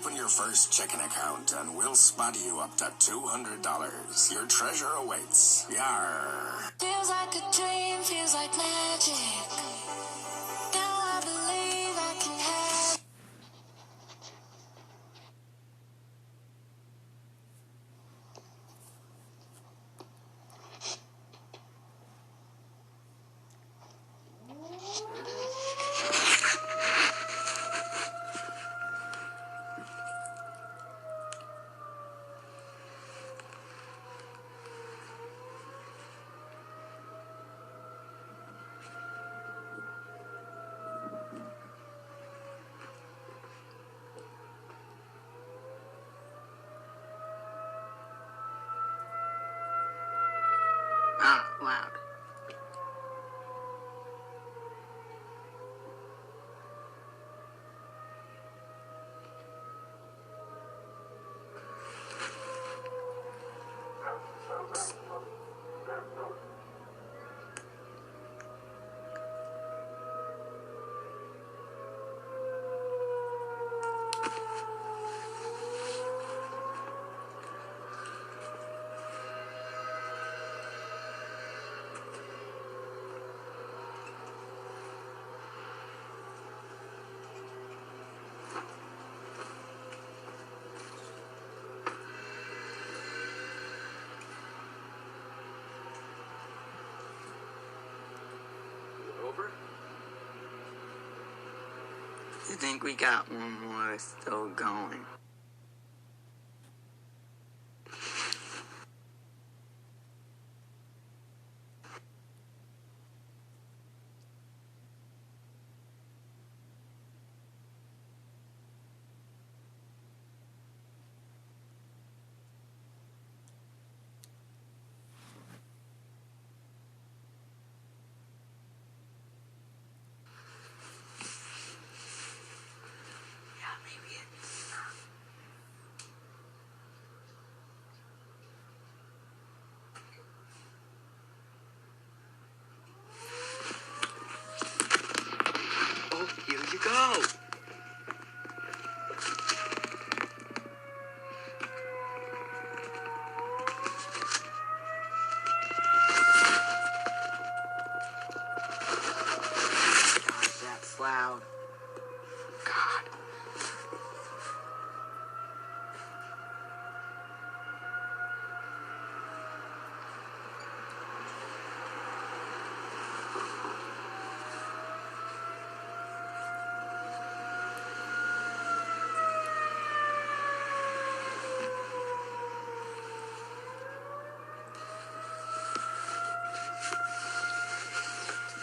Open your first checking account and we'll spot you up to $200. Your treasure awaits. Yar. Feels like a dream, feels like magic. Now I believe I can have. Ah, loud. Over? You think we got one more still going? Yeah, maybe it's not. Oh, here you go. That's loud. God.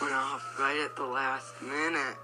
Went off right at the last minute.